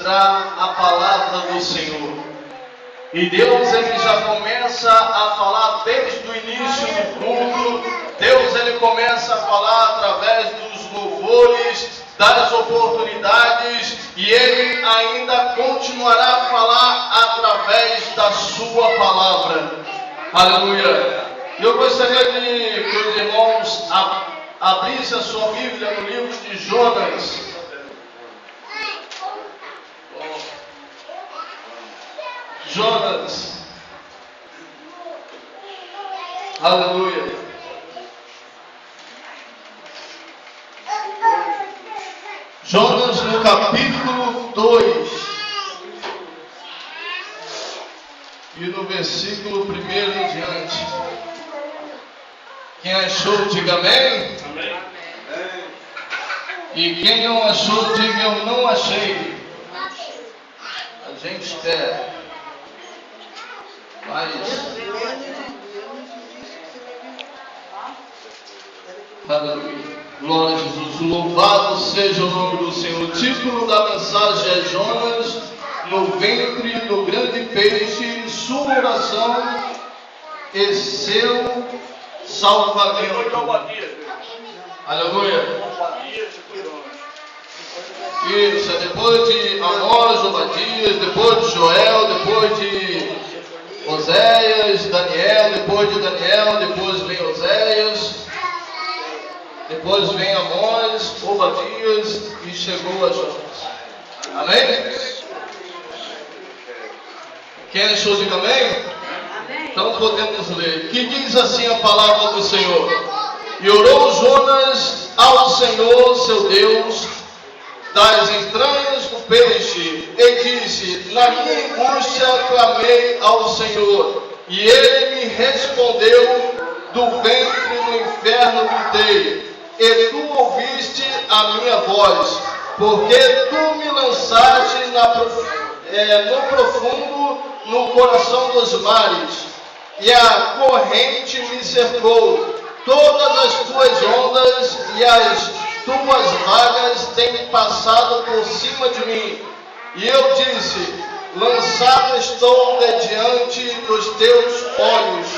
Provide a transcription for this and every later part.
ministrar a palavra do Senhor. E Deus, ele já começa a falar desde o início do culto. Deus, ele começa a falar através dos louvores, das oportunidades, e ele ainda continuará a falar através da sua palavra. Aleluia. Eu gostaria que os irmãos abrissem a sua Bíblia no livro de Jonas. Jonas. Aleluia. Jonas no capítulo 2 e no versículo 1 em diante. Quem achou, diga amém. Amém. E quem não achou, diga eu não achei. A gente espera. Mas, aleluia. Glória a Jesus. Louvado seja o nome do Senhor. O título da mensagem é Jonas no ventre do grande peixe, sua oração e seu salvamento. Aleluia. Isso, é depois de Amós, Obadias, depois de Joel, depois de Oséias, Daniel, depois de Daniel, depois vem Oséias, depois vem Amós, Obadias e chegou a Jonas. Amém? Quem achou, diga amém? Então podemos ler. Que diz assim a palavra do Senhor: E orou Jonas ao Senhor seu Deus das entranhas do peixe, e disse: Na minha angústia clamei ao Senhor, e ele me respondeu do ventre do inferno gritei, e tu ouviste a minha voz, porque tu me lançaste no profundo, no coração dos mares, e a corrente me cercou, todas as tuas ondas e as tuas vagas têm passado por cima de mim. E eu disse: lançado estou diante dos teus olhos.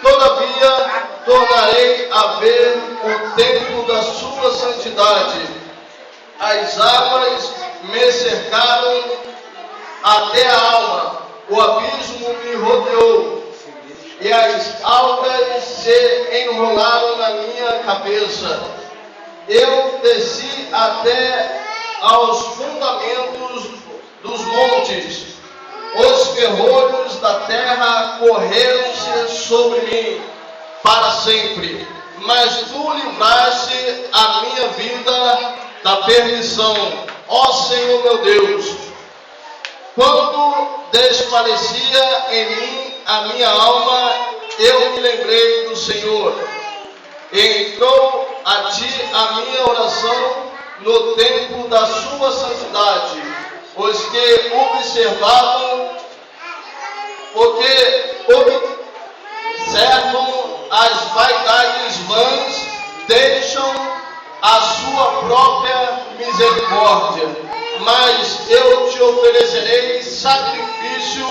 Todavia tornarei a ver o templo da sua santidade. As águas me cercaram até a alma, o abismo me rodeou, e as algas se enrolaram na minha cabeça. Eu desci até aos fundamentos dos montes, os ferrolhos da terra correram-se sobre mim para sempre, mas tu livraste a minha vida da perdição, ó Senhor meu Deus. Quando desfalecia em mim a minha alma, eu me lembrei do Senhor. Entrou a ti a minha oração no tempo da sua santidade. Os que observam, observam as vaidades vãs, deixam a sua própria misericórdia. Mas eu te oferecerei sacrifício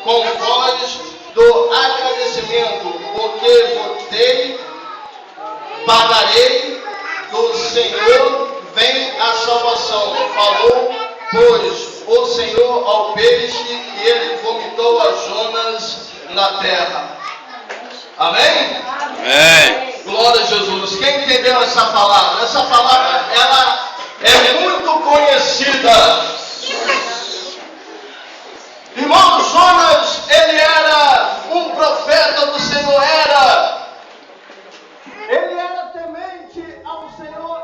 com voz do agradecimento, porque pagarei do Senhor vem a salvação. Falou, pois, o Senhor ao peixe, e ele vomitou a Jonas na terra. Amém? Amém. Glória a Jesus. Quem entendeu essa palavra? Essa palavra, ela é muito conhecida. Irmão, Jonas, ele era um profeta do Senhor, ele era temente ao Senhor,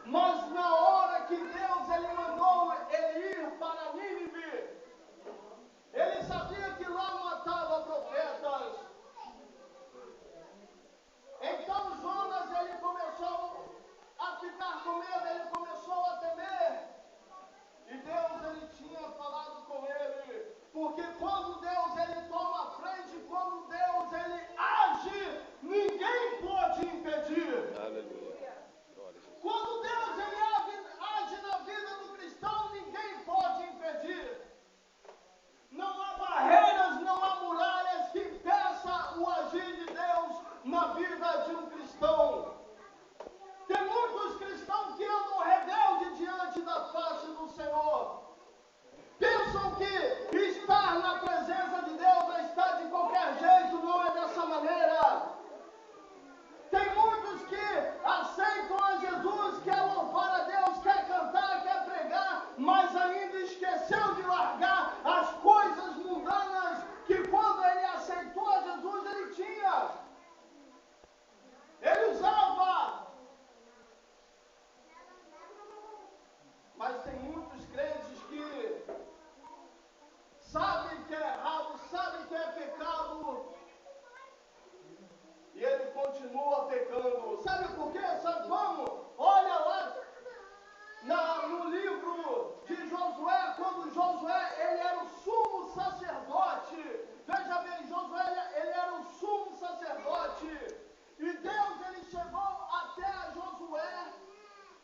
mas na hora que Deus ele mandou ele ir para Nínive, ele sabia que lá matava profetas. Então Jonas ele começou a ficar com medo, ele começou a temer. Mas tem muitos crentes que sabem que é errado, sabem que é pecado, e ele continua pecando. Sabe por quê? Sabe como? Olha lá no livro de Josué, quando Josué ele era o sumo sacerdote. Veja bem, Josué ele era o sumo sacerdote. E Deus ele chegou até a Josué.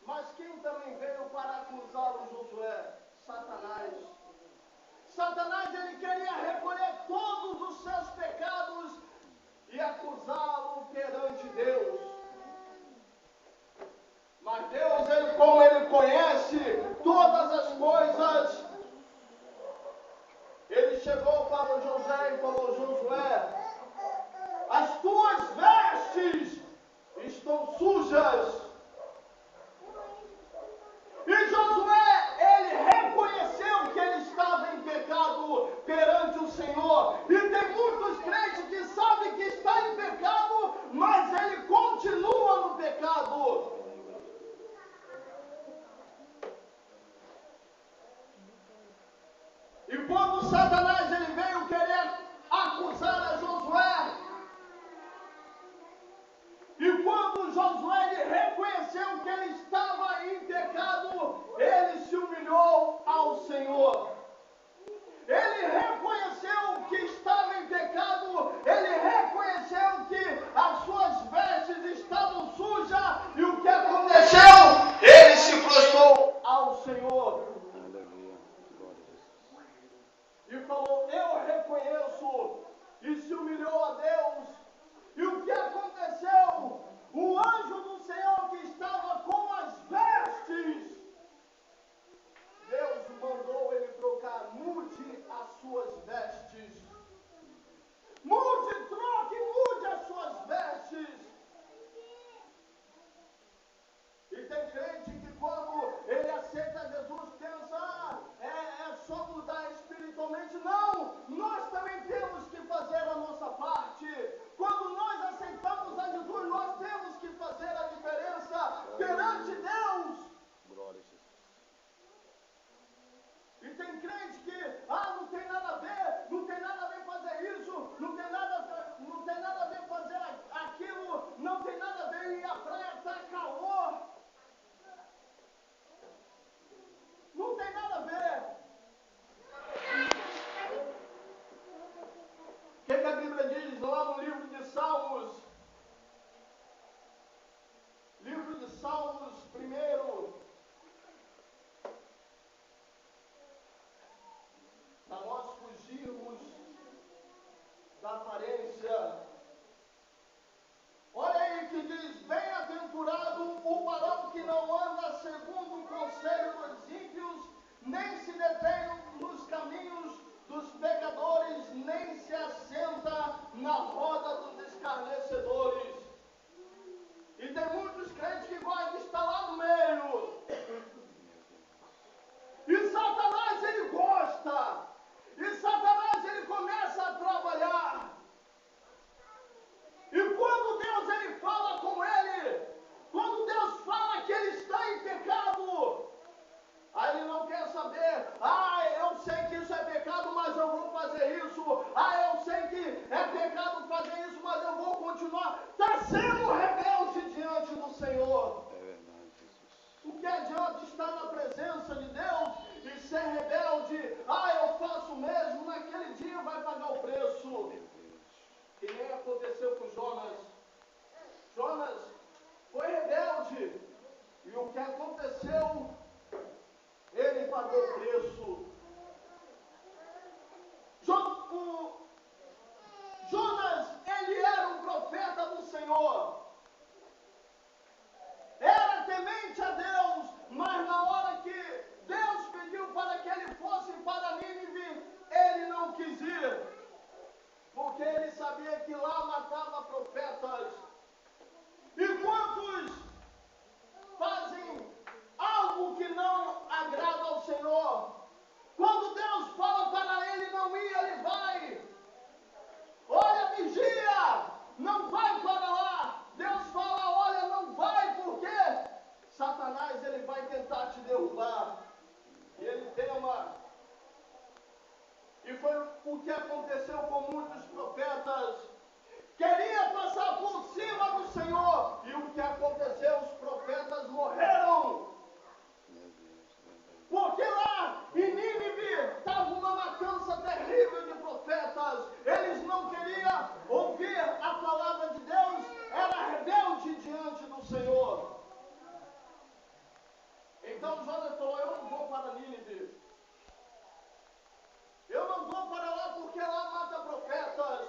Mas quem também veio para acusá-lo, Josué? Satanás. Satanás ele queria recolher todos os seus pecados e acusá-lo perante Deus. Mas Deus, ele, como ele conhece todas as coisas, ele chegou para Josué e falou: Josué, as tuas vestes estão sujas. E Josué, ele reconheceu que ele estava em pecado perante o Senhor. E tem muitos crentes que sabem que está em pecado, mas ele continua no pecado. E quando Satanás ele veio querer acusar a Josué, e quando Josué ele reconheceu que ele estava em pecado, ele se humilhou ao Senhor. Ele reconheceu que estava em pecado, ele reconheceu que as suas vestes estavam sujas, e o que aconteceu? Ele se prostrou ao Senhor. E falou: eu reconheço, e se humilhou a Deus. E o que aconteceu? O anjo do Senhor que estava com as vestes, Deus mandou ele trocar. Mude as suas vestes. Mude, troque, mude as suas vestes. E tem crente que quando ele aceita Jesus pensa: é só mudar espiritualmente. Não, nós também temos que fazer a nossa parte. Quando nós aceitamos a Jesus, nós temos que fazer a diferença perante Deus. E tem crente que, não tem nada a ver, não tem nada a ver fazer isso, não tem nada a ver fazer aquilo, não tem nada a ver ir à praia, tá calor. Não tem nada a ver. O que a Bíblia diz lá no livro de Salmos? Livro de Salmos, primeiro. Para nós fugirmos da aparência. Olha aí que diz: bem-aventurado o varão que não anda segundo o conselho dos ímpios, nem se detém nos caminhos dos pecadores, nem se assenta na roda dos escarnecedores. E tem muitos crentes que gostam de estar lá no meio. E Satanás ele gosta. E Satanás ele começa a trabalhar. E quando Deus ele fala com ele, quando Deus fala que ele está em pecado, aí ele não quer saber: eu sei que isso é pecado, mas eu vou fazer isso. Eu sei que é pecado fazer isso, mas eu vou continuar. Está sendo rebelde diante do Senhor. O que adianta estar na presença de Deus e ser rebelde? Eu faço mesmo, naquele dia vai pagar o preço. Que nem aconteceu com Jonas. Jonas foi rebelde. E o que aconteceu? Ele pagou o preço. Jonas, ele era um profeta do Senhor. Era temente a Deus, mas na hora que Deus pediu para que ele fosse para Nínive, ele não quis ir, porque ele sabia que lá matava profetas. E quantos fazem algo o que aconteceu com muitos profetas. Queria passar por cima do Senhor, e o que aconteceu? Os profetas morreram. Porque lá em Nínive estava uma matança terrível de profetas. Eles não queriam ouvir a palavra de Deus, era rebelde diante do Senhor. Então Jonas falou: eu não vou para Nínive. Eu não vou para lá porque lá mata profetas.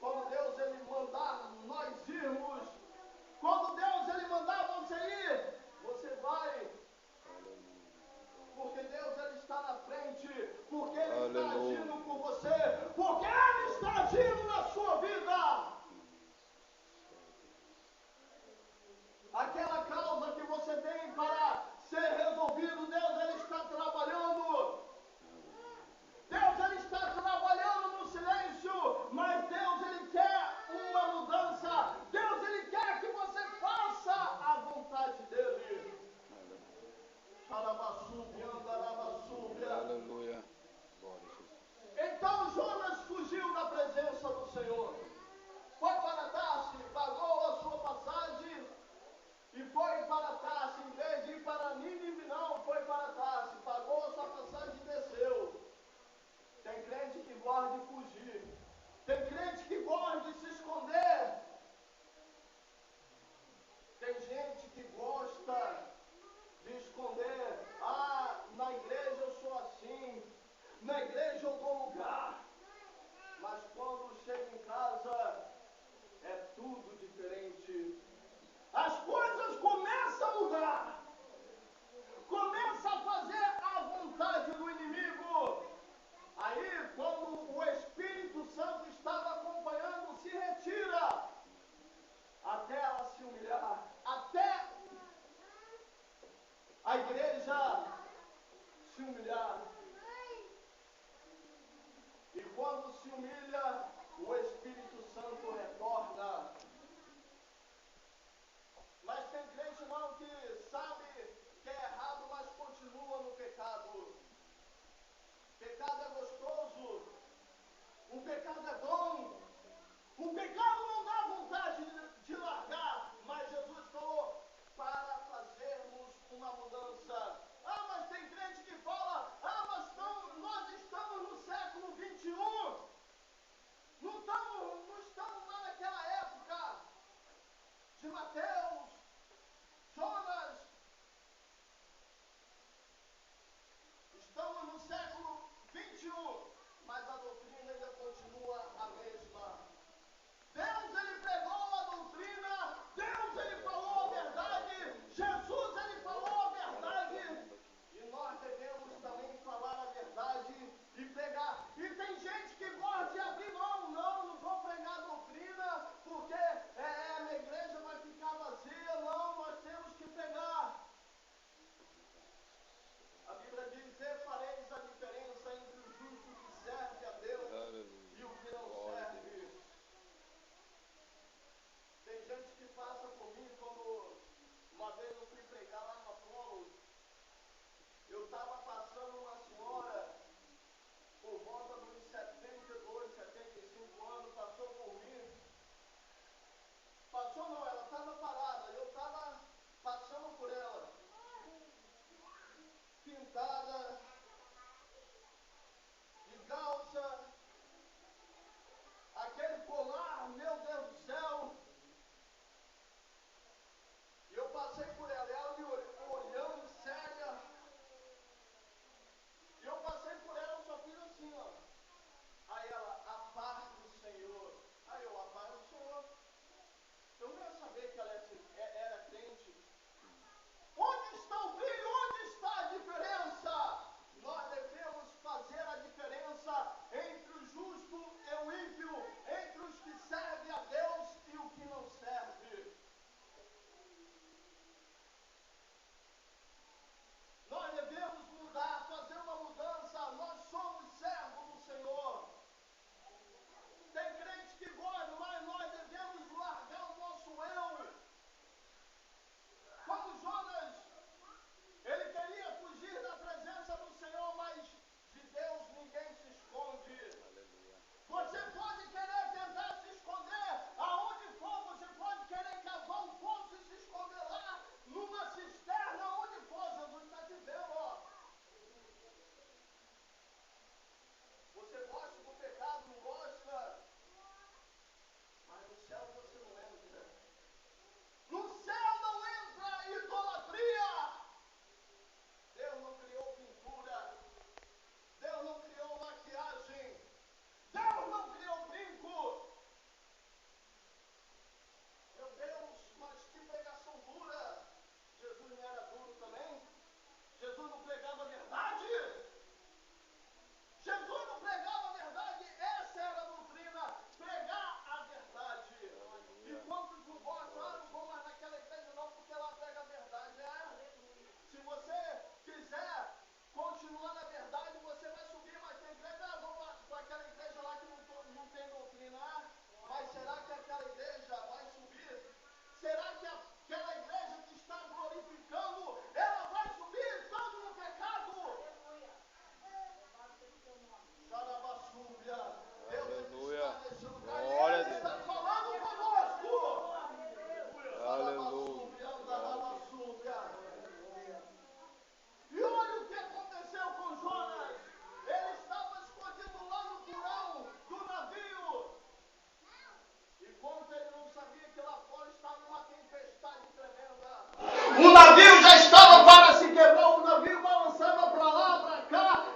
Quando Deus ele mandar nós irmos, quando Deus ele mandar você ir, você vai. Porque Deus ele está na frente, porque Ele está agindo por você, porque Ele está agindo na sua vida. Aquela causa que você tem para ser resolvido, Deus ele está trabalhando. Deus ele está trabalhando no silêncio, mas Deus ele quer uma mudança. Deus ele quer que você faça a vontade dele. Aleluia. Então Jonas fugiu da presença do Senhor. Foi para Tarse, pagou a sua passagem e foi para Tarse. Em vez de ir para Nínive, não, foi para Tarse. Pagou a sua passagem e desceu. Tem crente que gosta de fugir. Tem crente que gosta de se esconder. Tem gente que gosta de esconder. Ah, na igreja eu sou assim. Na igreja eu dou lugar. Mas quando chega em casa, é tudo diferente. As coisas começam a mudar. Começa a fazer a vontade do inimigo. Aí, quando o Espírito Santo estava acompanhando, se retira. Até ela se humilhar. Até a igreja se humilhar. E quando se humilha, o Espírito Santo retorna. Mas tem crente não que sabe que é errado, mas continua no pecado. Pecado é gostoso. O pecado é bom. O pecado não dá vontade de largar. Mas Jesus falou para fazermos uma mudança. Ah, mas tem crente que fala: ah, mas nós estamos no século 21.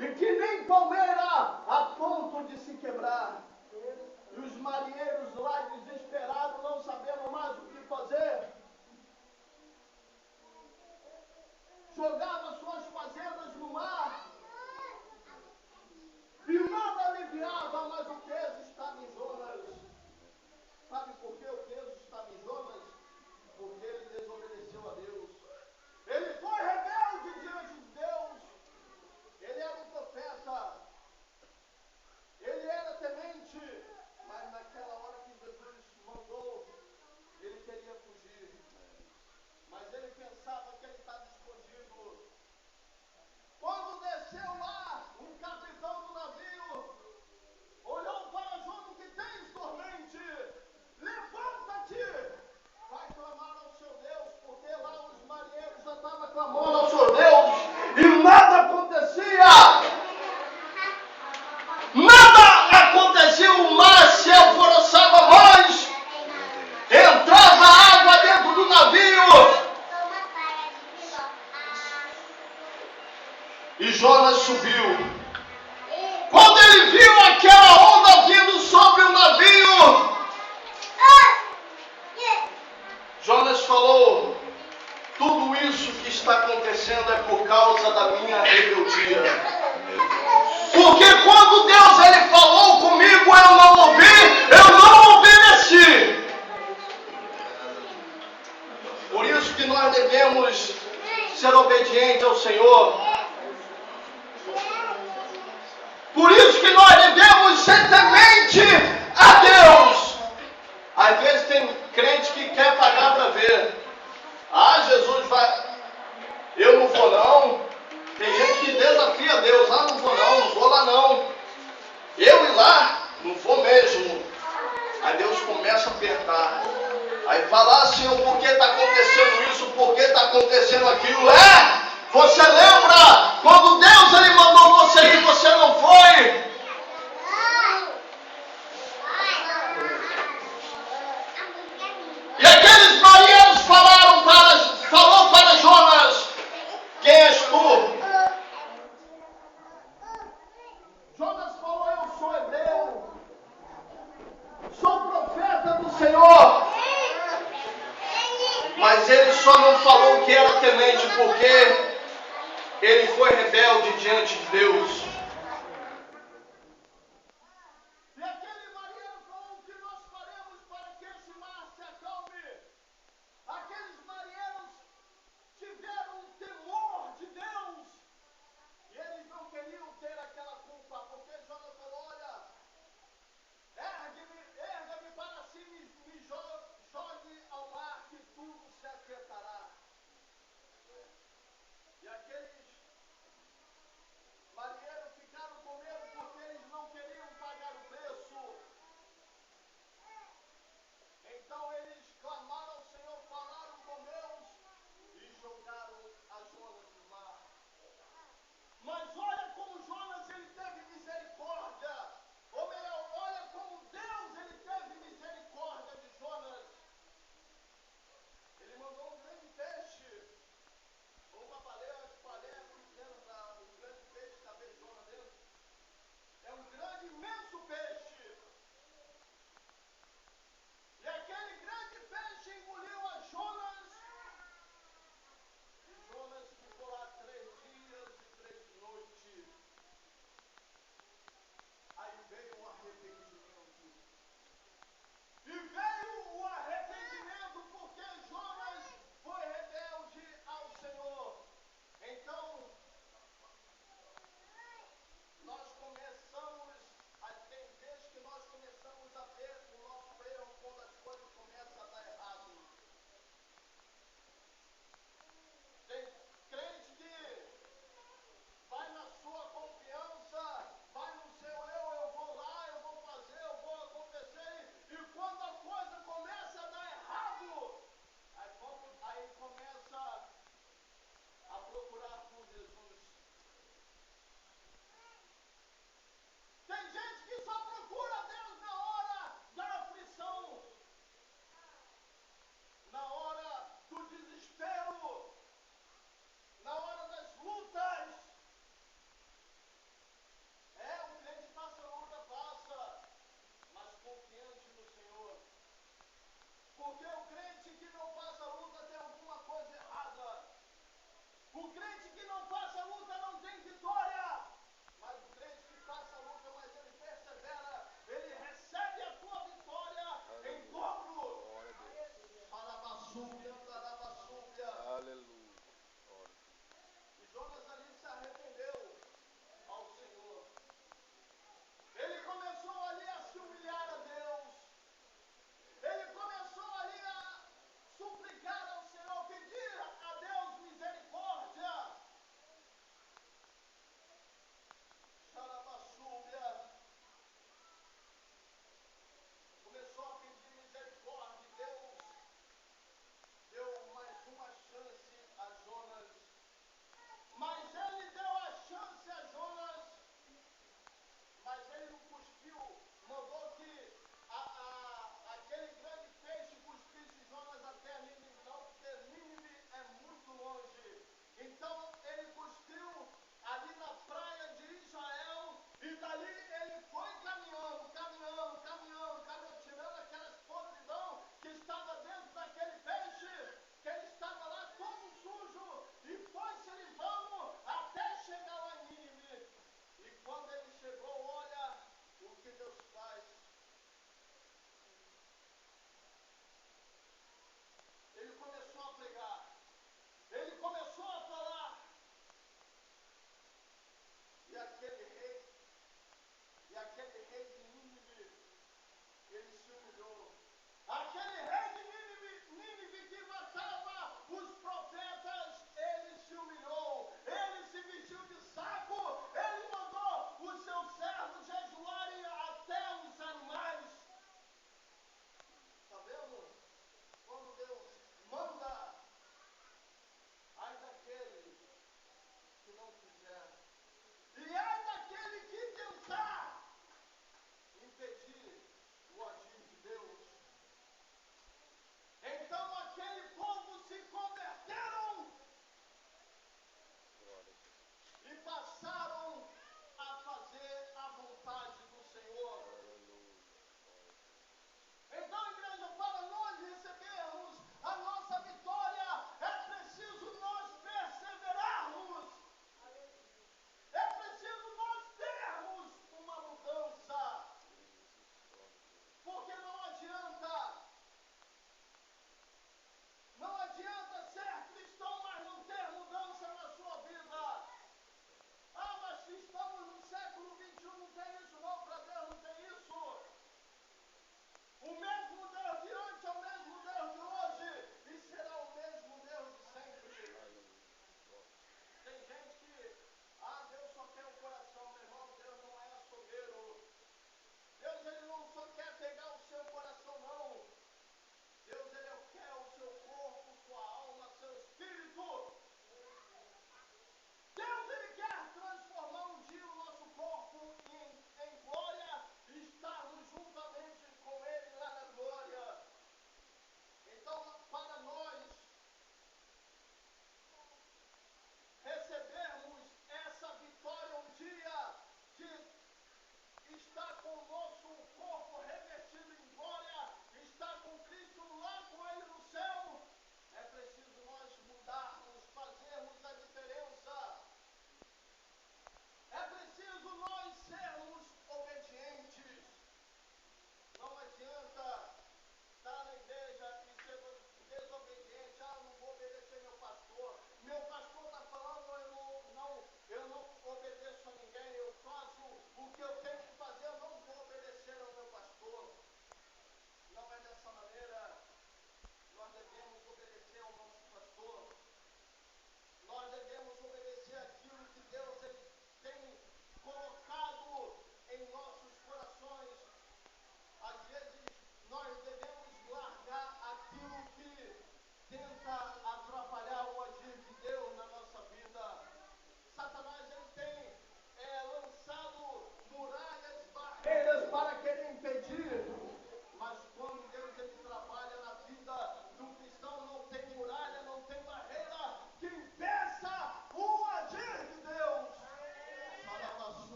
e que nem palmeira a ponto de se quebrar. E os marinheiros lá desesperados, não sabendo mais o que fazer, jogavam suas fazendas no mar, e nada aliviava, mas o peso estava em Jonas. Sabe por que o peso estava em Jonas? Porque ele desobedeceu a Deus. Ele foi rebelde diante de Deus. Ele era um profeta. Ele era temente. Mas naquela hora que Jesus mandou, ele queria fugir. Mas ele pensava que ele estava escondido. Quando desceu lá, um capitão do navio olhou para Jonas: que tens, dormente? Levanta-te, vai clamar ao seu Deus, porque lá os marinheiros já estavam clamando ao seu Deus e nada acontecia. Nada acontecia, o mar se alvoroçava mais, entrava água dentro do navio. E Jonas subiu. Quando ele viu aquela onda vindo sobre o navio, Jonas falou: tudo isso que está acontecendo é por causa da minha rebeldia. Porque quando Deus ele falou comigo, eu não ouvi, eu não obedeci. Por isso que nós devemos ser obedientes ao Senhor. Por isso que nós devemos ser temente a Deus. Às vezes tem crente que quer pagar para ver. Ah, Jesus vai... eu não vou não. Tem gente que desafia Deus. Ah, não vou lá não. Eu ir lá, não vou mesmo. Aí Deus começa a apertar. Aí fala: ah, Senhor, por que está acontecendo isso? Por que está acontecendo aquilo? Você lembra quando Deus ele mandou você e você não foi? E aqueles marinheiros falou para Jonas: quem és tu? Jonas falou: eu sou hebreu, sou profeta do Senhor. Mas ele só não falou que era temente porque ele foi rebelde diante de Deus. E aquele marinheiro falou: o que nós faremos para que esse mar se acalme? Aqueles marinheiros tiveram um temor de Deus. E eles não queriam ter aquela culpa, porque Jonas falou: olha, erga-me para cima e me jogue ao mar, que tudo se aquietará. E aqueles marinheiros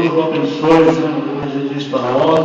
Deus o abençoe, Senhor, como a gente disse para nós.